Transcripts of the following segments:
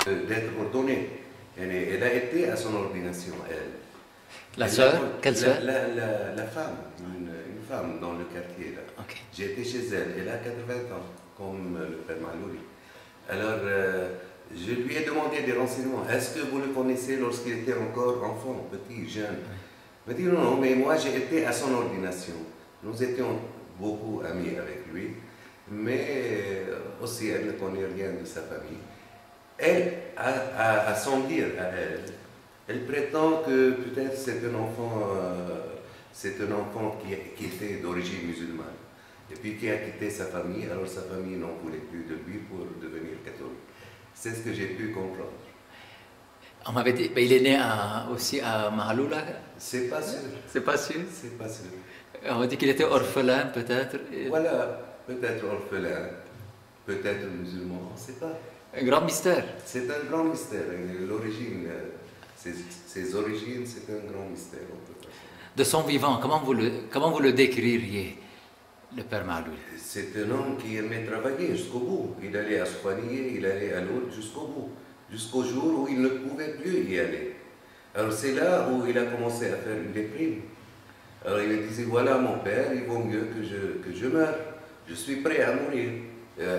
d'être ordonnée. Elle a été à son ordination, elle. La sœur? Quelle sœur? La femme, une femme dans le quartier. Là. Okay. J'ai été chez elle, elle a 80 ans, comme le père Malouri. Alors, je lui ai demandé des renseignements. Est-ce que vous le connaissez lorsqu'il était encore enfant, petit, jeune? Il m'a dit non, mais moi j'ai été à son ordination. Nous étions beaucoup amis avec lui, mais aussi elle ne connaît rien de sa famille. Elle, à son dire à elle, elle prétend que peut-être c'est un enfant qui était d'origine musulmane, et puis qui a quitté sa famille, alors sa famille n'en voulait plus de lui pour devenir catholique. C'est ce que j'ai pu comprendre. On m'avait dit, il est né aussi à Mahaloula. C'est pas sûr. C'est pas sûr? C'est pas sûr. On m'a dit qu'il était orphelin, peut-être. Voilà, peut-être orphelin, peut-être musulman, on ne sait pas. Un grand mystère. C'est un grand mystère. L'origine, ses origines, c'est un grand mystère. De son vivant, comment vous le décririez, le père Mahaloula? C'est un homme qui aimait travailler jusqu'au bout. Il allait à Soignier, il allait à Lourdes jusqu'au bout. Jusqu'au jour où il ne pouvait plus y aller. Alors c'est là où il a commencé à faire une déprime. Alors il me disait, voilà mon père, il vaut mieux que je meure. Je suis prêt à mourir.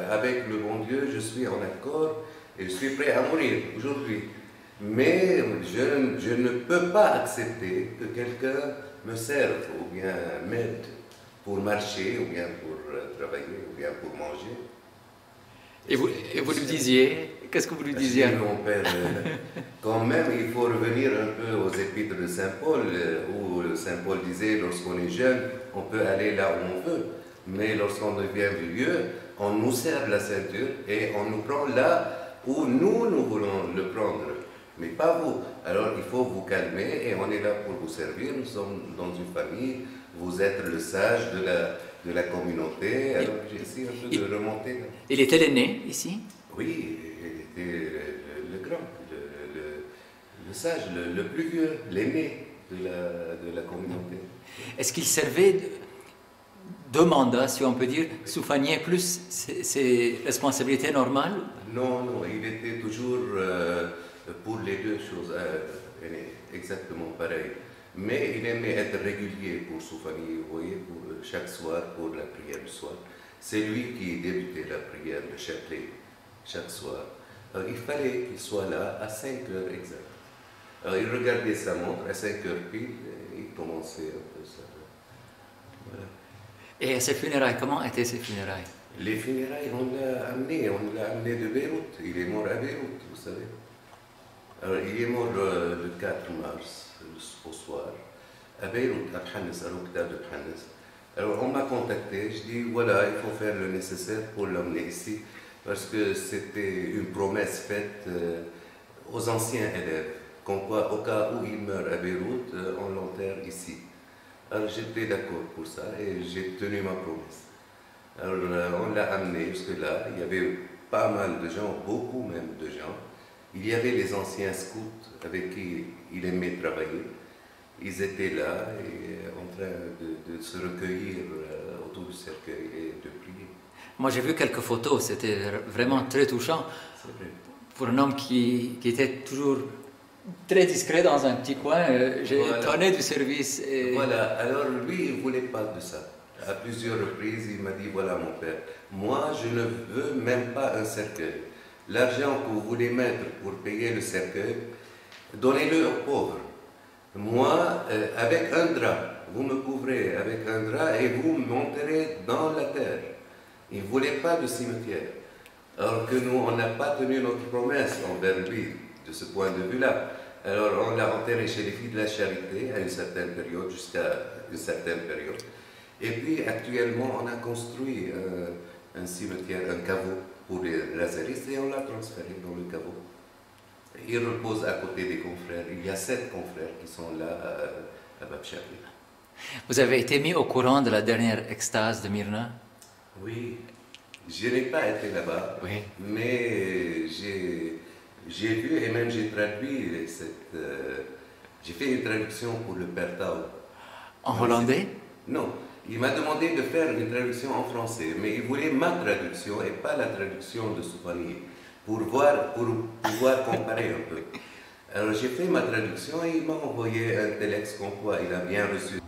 Avec le bon Dieu, je suis en accord et je suis prêt à mourir aujourd'hui. Mais je ne peux pas accepter que quelqu'un me serve ou bien m'aide pour marcher, ou bien pour travailler, ou bien pour manger. Et vous lui disiez, qu'est-ce que vous lui disiez? Mon père, quand même, il faut revenir un peu aux épîtres de Saint Paul, où Saint Paul disait, lorsqu'on est jeune, on peut aller là où on veut, mais lorsqu'on devient vieux, on nous serre la ceinture et on nous prend là où nous voulons le prendre, mais pas vous. Alors il faut vous calmer et on est là pour vous servir, nous sommes dans une famille, vous êtes le sage de la communauté, alors j'ai essayé un peu de remonter. Là. Il était l'aîné ici? Oui, il était le grand, le sage, le plus vieux, l'aîné de la communauté. Est-ce qu'il servait deux mandats, si on peut dire, soufanier plus ses responsabilités normales? Non, il était toujours pour les deux choses exactement pareil. Mais il aimait être régulier pour soufanier, vous voyez, pour chaque soir, pour la prière du soir. C'est lui qui débutait la prière de chapelet chaque soir. Alors, il fallait qu'il soit là à 5 heures exact. Alors, il regardait sa montre à 5 heures pile et il commençait un peu ça. Voilà. Et à ses funérailles, comment étaient ses funérailles? Les funérailles, on l'a amené de Beyrouth. Il est mort à Beyrouth, vous savez. Alors, il est mort le 4 mars, au soir, à Beyrouth, à Bhannes, à l'hôpital de Bhannes. Alors, on m'a contacté, je dis, voilà, il faut faire le nécessaire pour l'emmener ici, parce que c'était une promesse faite aux anciens élèves, qu'au cas où il meurt à Beyrouth, on l'enterre ici. Alors, j'étais d'accord pour ça et j'ai tenu ma promesse. Alors, on l'a amené jusque-là, il y avait pas mal de gens, beaucoup même de gens. Il y avait les anciens scouts avec qui il aimait travailler. Ils étaient là et en train de se recueillir autour du cercueil et de prier. Moi j'ai vu quelques photos, c'était vraiment très touchant. C'est vrai. Pour un homme qui était toujours très discret dans un petit coin, j'ai étonné du service. Et... Voilà, alors lui il ne voulait pas de ça. À plusieurs reprises il m'a dit, voilà mon père, moi je ne veux même pas un cercueil. L'argent que vous voulez mettre pour payer le cercueil, donnez-le aux pauvres. Moi, avec un drap, vous me couvrez avec un drap et vous m'enterrez dans la terre. Il ne voulait pas de cimetière. Alors que nous, on n'a pas tenu notre promesse envers lui, de ce point de vue-là. Alors on l'a enterré chez les filles de la charité à une certaine période, jusqu'à une certaine période. Et puis actuellement, on a construit un cimetière, un caveau pour les lazaristes et on l'a transféré dans le caveau. Il repose à côté des confrères. Il y a 7 confrères qui sont là à Bab Chahri. Vous avez été mis au courant de la dernière extase de Myrna? Oui, je n'ai pas été là-bas, oui. Mais j'ai vu et même j'ai traduit j'ai fait une traduction pour le Père Tao. En hollandais? Non, il m'a demandé de faire une traduction en français, mais il voulait ma traduction et pas la traduction de Soufani. pour pouvoir comparer un peu. Alors j'ai fait ma traduction et il m'a envoyé un telex comme quoi il a bien reçu.